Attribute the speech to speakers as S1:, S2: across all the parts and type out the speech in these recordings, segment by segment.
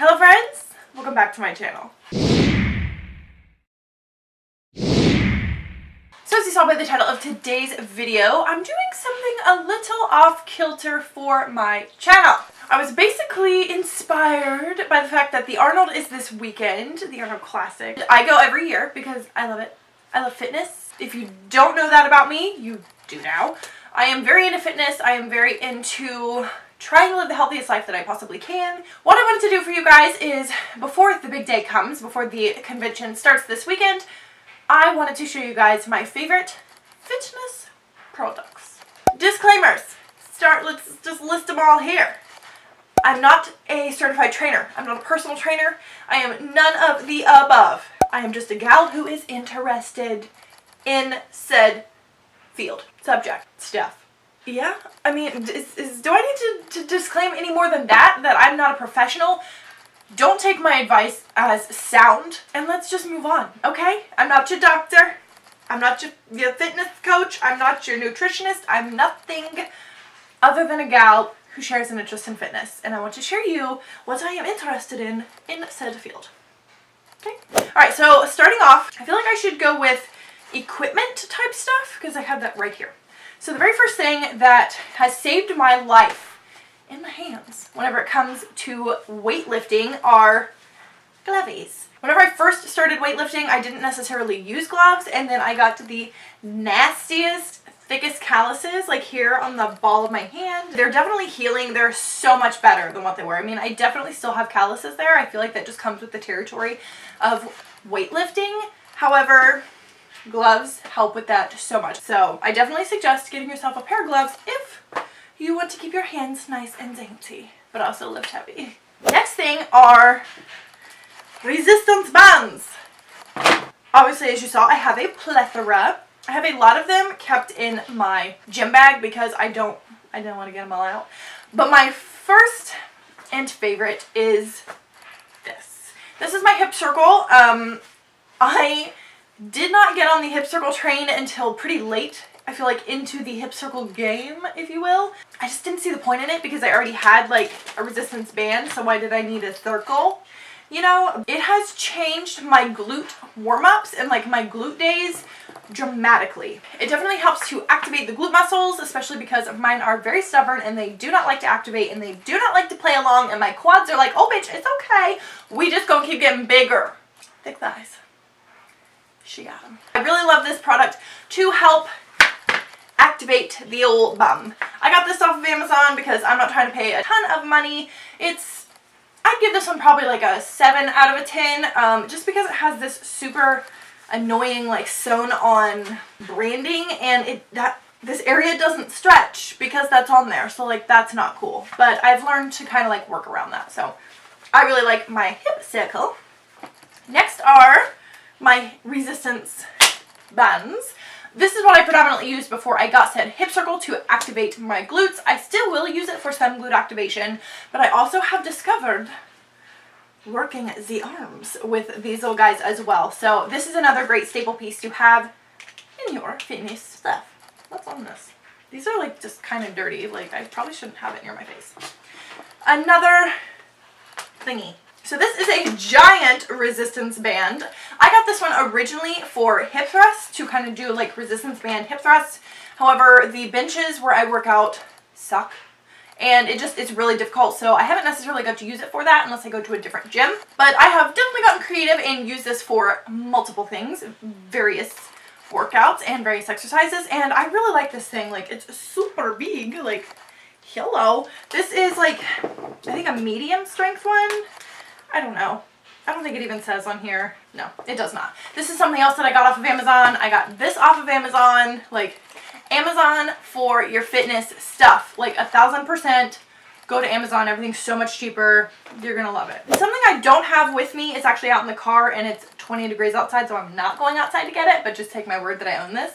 S1: Hello friends, welcome back to my channel. So as you saw by the title of today's video, I'm doing something a little off kilter for my channel. I was basically inspired by the fact that the Arnold is this weekend, the Arnold Classic. I go every year because I love it. I love fitness. If you don't know that about me, you do now. I am very into fitness. I am very into trying to live the healthiest life that I possibly can. What I wanted to do for you guys is, before the big day comes, before the convention starts this weekend, I wanted to show you guys my favorite fitness products. Disclaimers. Let's just list them all here. I'm not a certified trainer. I'm not a personal trainer. I am none of the above. I am just a gal who is interested in said field, subject, stuff. Yeah, I mean, do I need to disclaim any more than that I'm not a professional? Don't take my advice as sound, and let's just move on, okay? I'm not your doctor. I'm not your fitness coach. I'm not your nutritionist. I'm nothing other than a gal who shares an interest in fitness, and I want to share you what I am interested in said field. Okay? Alright, so starting off, I feel like I should go with equipment type stuff, because I have that right here. So the very first thing that has saved my life in my hands whenever it comes to weightlifting are glovies. Whenever I first started weightlifting, I didn't necessarily use gloves, and then I got to the nastiest, thickest calluses, like here on the ball of my hand. They're definitely healing. They're so much better than what they were. I mean, I definitely still have calluses there. I feel like that just comes with the territory of weightlifting. However, gloves help with that so much. So I definitely suggest getting yourself a pair of gloves if you want to keep your hands nice and dainty, but also lift heavy. Next thing are resistance bands. Obviously, as you saw, I have a plethora. I have a lot of them kept in my gym bag because I didn't want to get them all out. But my first and favorite is this. This is my hip circle. I did not get on the hip circle train until pretty late. I feel like into the hip circle game, if you will. I just didn't see the point in it because I already had like a resistance band, so why did I need a circle? You know, it has changed my glute warm-ups and like my glute days dramatically. It definitely helps to activate the glute muscles, especially because mine are very stubborn and they do not like to activate and they do not like to play along, and my quads are like, oh bitch, it's okay. We just gonna keep getting bigger. Thick thighs. She got them. I really love this product to help activate the old bum. I got this off of Amazon because I'm not trying to pay a ton of money. I'd give this one probably like a 7 out of a 10, just because it has this super annoying like sewn on branding, and this area doesn't stretch because that's on there, so like that's not cool. But I've learned to kind of like work around that, so I really like my hip circle. Next are my resistance bands. This is what I predominantly used before I got said hip circle to activate my glutes. I still will use it for some glute activation, but I also have discovered working the arms with these little guys as well. So this is another great staple piece to have in your fitness stuff. What's on this? These are like just kind of dirty. Like I probably shouldn't have it near my face. Another thingy. So this is a giant resistance band. I got this one originally for hip thrusts, to kind of do like resistance band hip thrusts. However, the benches where I work out suck, and it's really difficult, so I haven't necessarily got to use it for that unless I go to a different gym. But I have definitely gotten creative and used this for multiple things, various workouts and various exercises, and I really like this thing. Like, it's super big, like, hello. This is like, I think a medium strength one. I don't know. I don't think it even says on here. No, it does not. This is something else that I got off of Amazon. I got this off of Amazon. Like, Amazon for your fitness stuff. Like 1000%. Go to Amazon. Everything's so much cheaper. You're going to love it. Something I don't have with me is actually out in the car, and it's 20 degrees outside, so I'm not going outside to get it, but just take my word that I own this.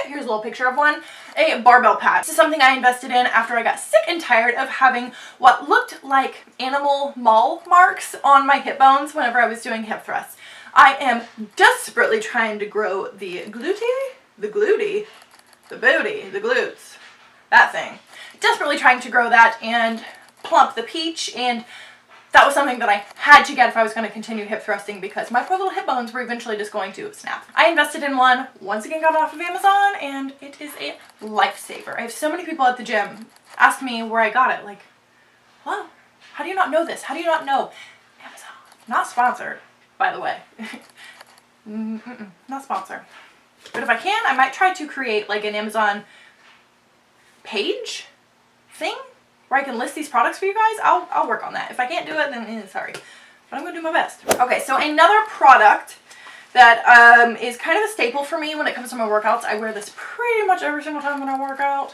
S1: Here's a little picture of one. A barbell pad. This is something I invested in after I got sick and tired of having what looked like animal maul marks on my hip bones whenever I was doing hip thrusts. I am desperately trying to grow the glute, the booty, the glutes, that thing. Desperately trying to grow that and plump the peach, and that was something that I had to get if I was going to continue hip thrusting because my poor little hip bones were eventually just going to snap. I invested in one, once again got it off of Amazon, and it is a lifesaver. I have so many people at the gym ask me where I got it. Like, well, how do you not know this? How do you not know? Amazon. Not sponsored, by the way. Not sponsored. But if I can, I might try to create like an Amazon page thing where I can list these products for you guys. I'll work on that. If I can't do it, then sorry. But I'm going to do my best. Okay, so another product that is kind of a staple for me when it comes to my workouts. I wear this pretty much every single time when I work out.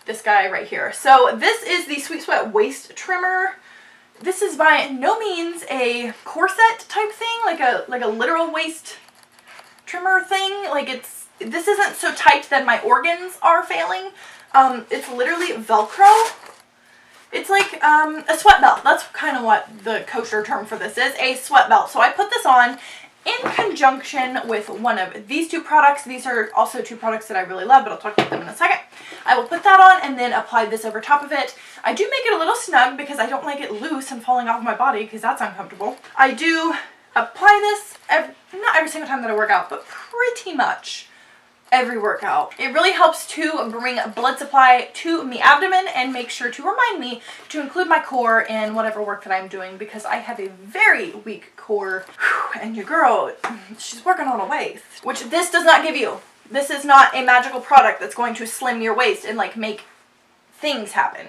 S1: This guy right here. So this is the Sweet Sweat Waist Trimmer. This is by no means a corset type thing, like a literal waist trimmer thing. Like this isn't so tight that my organs are failing. It's literally Velcro. It's like a sweat belt. That's kind of what the kosher term for this is, a sweat belt. So I put this on in conjunction with one of these two products. These are also two products that I really love, but I'll talk about them in a second. I will put that on and then apply this over top of it. I do make it a little snug because I don't like it loose and falling off my body because that's uncomfortable. I do apply this, not every single time that I work out, but pretty much every workout. It really helps to bring blood supply to the abdomen and make sure to remind me to include my core in whatever work that I'm doing because I have a very weak core. And your girl, she's working on a waist, which this does not give you. This is not a magical product that's going to slim your waist and like make things happen.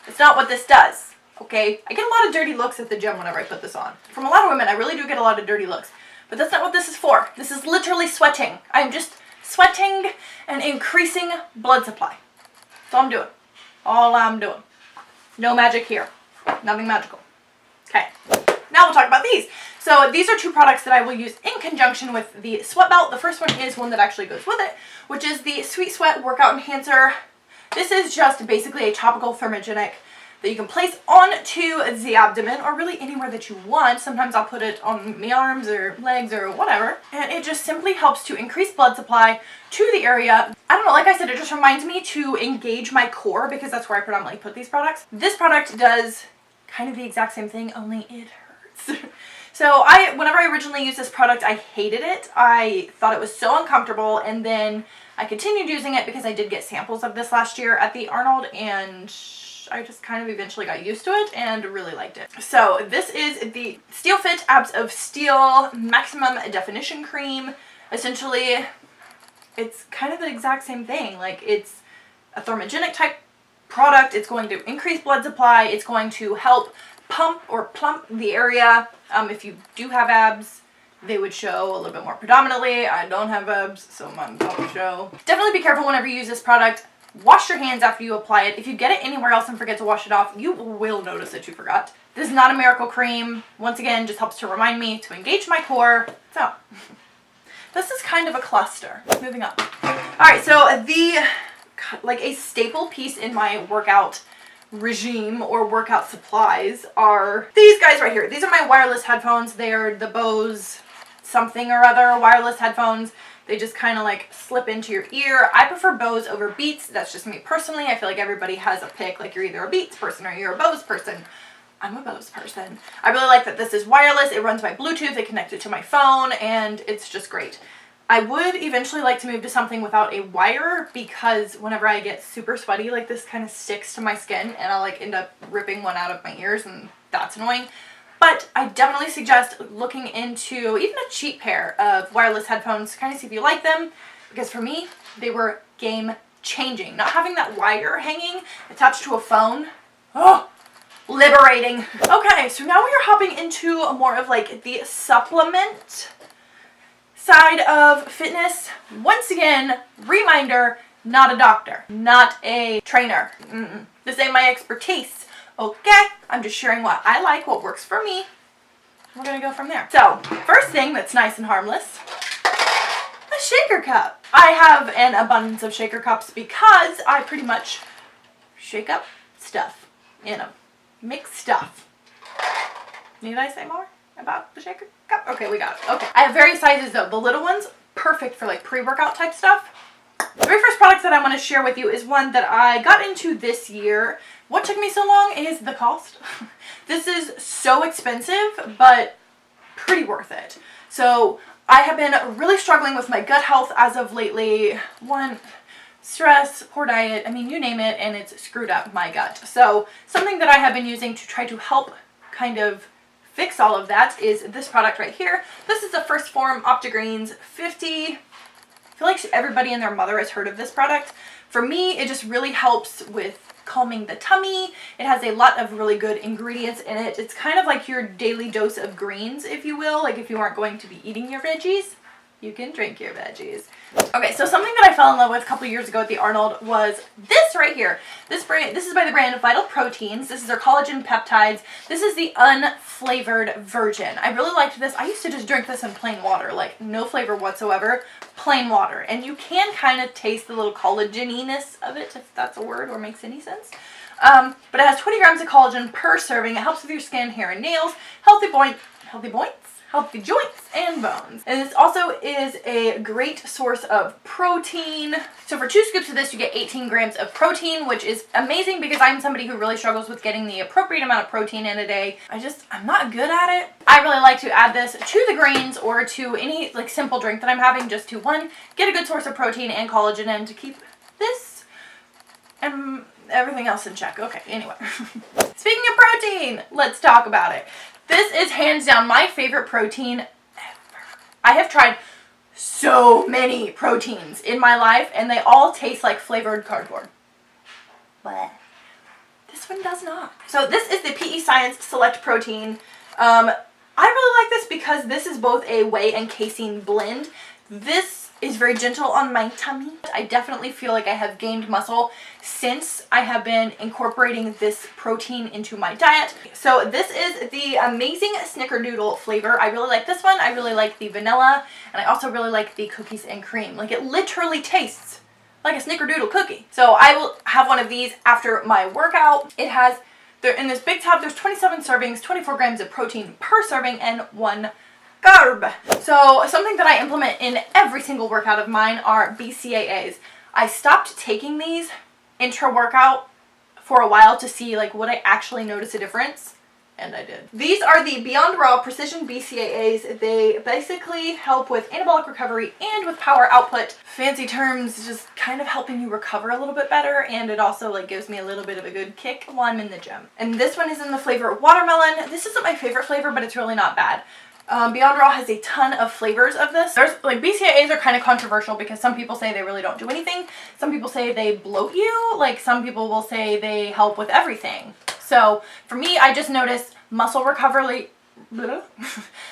S1: It's not what this does, okay? I get a lot of dirty looks at the gym whenever I put this on. From a lot of women, I really do get a lot of dirty looks. But that's not what this is for. This is literally sweating. I'm just sweating and increasing blood supply. That's all I'm doing. All I'm doing. No magic here. Nothing magical. Okay. Now we'll talk about these. So these are two products that I will use in conjunction with the sweat belt. The first one is one that actually goes with it, which is the Sweet Sweat Workout Enhancer. This is just basically a topical thermogenic that you can place onto the abdomen or really anywhere that you want. Sometimes I'll put it on my arms or legs or whatever. And it just simply helps to increase blood supply to the area. I don't know, like I said, it just reminds me to engage my core because that's where I predominantly put these products. This product does kind of the exact same thing, only it hurts. So whenever I originally used this product, I hated it. I thought it was so uncomfortable, and then I continued using it because I did get samples of this last year at the Arnold, and I just kind of eventually got used to it and really liked it. So this is the Steel Fit Abs of Steel Maximum Definition Cream. Essentially, it's kind of the exact same thing. Like, it's a thermogenic type product. It's going to increase blood supply. It's going to help pump or plump the area. If you do have abs, they would show a little bit more predominantly. I don't have abs, so mine don't show. Definitely be careful whenever you use this product. Wash your hands after you apply it. If you get it anywhere else and forget to wash it off, you will notice that you forgot. This is not a miracle cream. Once again, just helps to remind me to engage my core. So, this is kind of a cluster. Moving on. Alright, so like a staple piece in my workout regime or workout supplies are these guys right here. These are my wireless headphones. They are the Bose something or other wireless headphones. They just kind of like slip into your ear. I prefer Bose over Beats. That's just me personally. I feel like everybody has a pick. Like, you're either a Beats person or you're a Bose person. I'm a Bose person. I really like that this is wireless. It runs by Bluetooth. It connected to my phone, and it's just great. I would eventually like to move to something without a wire because whenever I get super sweaty, like, this kind of sticks to my skin and I'll like end up ripping one out of my ears, and that's annoying. But I definitely suggest looking into even a cheap pair of wireless headphones to kind of see if you like them, because for me, they were game changing. Not having that wire hanging attached to a phone, oh, liberating. Okay, so now we are hopping into more of like the supplement side of fitness. Once again, reminder, not a doctor, not a trainer. This ain't my expertise. Okay, I'm just sharing what I like, what works for me. We're gonna go from there. So, first thing that's nice and harmless, a shaker cup. I have an abundance of shaker cups because I pretty much shake up stuff in them. Mix stuff. Need I say more about the shaker cup? Okay, we got it. Okay. I have various sizes though. The little ones, perfect for like pre-workout type stuff. The very first product that I want to share with you is one that I got into this year. What took me so long is the cost. This is so expensive, but pretty worth it. So I have been really struggling with my gut health as of lately. One, stress, poor diet, I mean, you name it, and it's screwed up my gut. So something that I have been using to try to help kind of fix all of that is this product right here. This is the First Form OptiGreens 50. I feel like everybody and their mother has heard of this product. For me, it just really helps with calming the tummy. It has a lot of really good ingredients in it. It's kind of like your daily dose of greens, if you will. Like if you aren't going to be eating your veggies, you can drink your veggies. Okay, so something that I fell in love with a couple years ago at the Arnold was this right here. This is by the brand Vital Proteins. This is their collagen peptides. This is the unflavored version. I really liked this. I used to just drink this in plain water, like no flavor whatsoever, plain water. And you can kind of taste the little collagen-iness of it, if that's a word or makes any sense. But it has 20 grams of collagen per serving. It helps with your skin, hair, and nails. Healthy joints and bones. And this also is a great source of protein. So for 2 scoops of this, you get 18 grams of protein, which is amazing because I'm somebody who really struggles with getting the appropriate amount of protein in a day. I'm not good at it. I really like to add this to the greens or to any like simple drink that I'm having, just to one, get a good source of protein and collagen, and to keep this and everything else in check. Okay, anyway. Speaking of protein, let's talk about it. This is hands down my favorite protein ever. I have tried so many proteins in my life, and they all taste like flavored cardboard. What? This one does not. So this is the PE Science Select Protein. I really like this because this is both a whey and casein blend. This is very gentle on my tummy. I definitely feel like I have gained muscle since I have been incorporating this protein into my diet. So this is the amazing snickerdoodle flavor. I really like this one. I really like the vanilla, and I also really like the cookies and cream. Like, it literally tastes like a snickerdoodle cookie. So I will have one of these after my workout. It has, in this big tub, there's 27 servings, 24 grams of protein per serving, and 1 carb. So something that I implement in every single workout of mine are BCAAs. I stopped taking these intra-workout for a while to see like would I actually notice a difference, and I did. These are the Beyond Raw Precision BCAAs. They basically help with anabolic recovery and with power output. Fancy terms, just kind of helping you recover a little bit better, and it also like gives me a little bit of a good kick while I'm in the gym. And this one is in the flavor watermelon. This isn't my favorite flavor, but it's really not bad. Beyond Raw has a ton of flavors of this. There's like BCAAs are kind of controversial because some people say they really don't do anything. Some people say they bloat you. Like some people will say they help with everything. So for me, I just noticed muscle recovery.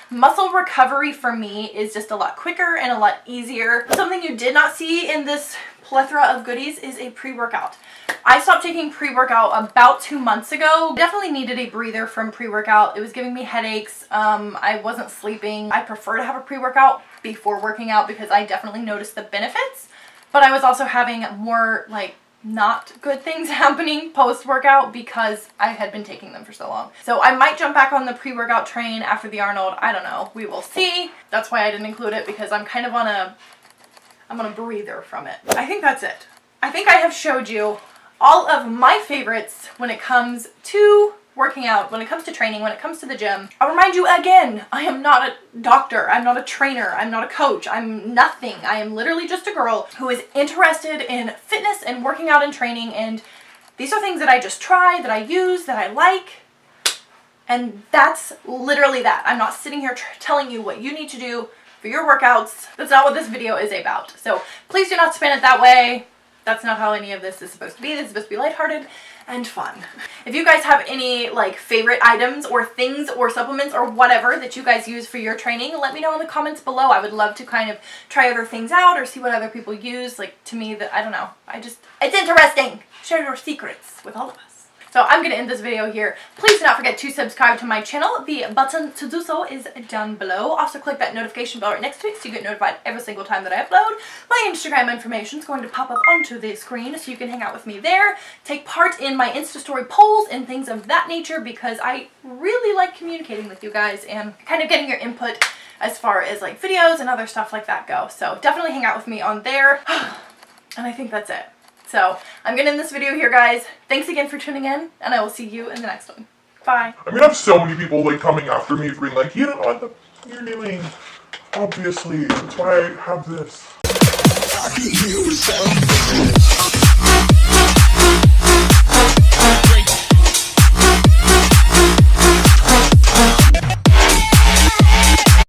S1: Muscle recovery for me is just a lot quicker and a lot easier. Something you did not see in this plethora of goodies is a pre-workout. I stopped taking pre-workout about 2 months ago. Definitely needed a breather from pre-workout. It was giving me headaches. I wasn't sleeping. I prefer to have a pre-workout before working out because I definitely noticed the benefits. But I was also having more like not good things happening post-workout because I had been taking them for so long. So I might jump back on the pre-workout train after the Arnold. I don't know. We will see. That's why I didn't include it, because I'm kind of on I'm on a breather from it. I think that's it. I think I have showed you all of my favorites when it comes to working out, when it comes to training, when it comes to the gym. I'll remind you again, I am not a doctor, I'm not a trainer, I'm not a coach, I'm nothing. I am literally just a girl who is interested in fitness and working out and training, and these are things that I just try, that I use, that I like, and that's literally that. I'm not sitting here telling you what you need to do for your workouts. That's not what this video is about. So please do not spin it that way. That's not how any of this is supposed to be. This is supposed to be lighthearted and fun. If you guys have any like favorite items or things or supplements or whatever that you guys use for your training, let me know in the comments below. I would love to kind of try other things out or see what other people use. Like, to me, I don't know. It's interesting. Share your secrets with all of us. So I'm going to end this video here. Please do not forget to subscribe to my channel. The button to do so is down below. Also click that notification bell right next to it so you get notified every single time that I upload. My Instagram information is going to pop up onto the screen so you can hang out with me there. Take part in my Insta story polls and things of that nature because I really like communicating with you guys and kind of getting your input as far as like videos and other stuff like that go. So definitely hang out with me on there. And I think that's it. So I'm going to end this video here, guys. Thanks again for tuning in, and I will see you in the next one. Fine.
S2: I mean, I have so many people like coming after me being like, you don't know what you're doing. Obviously, that's why I have this.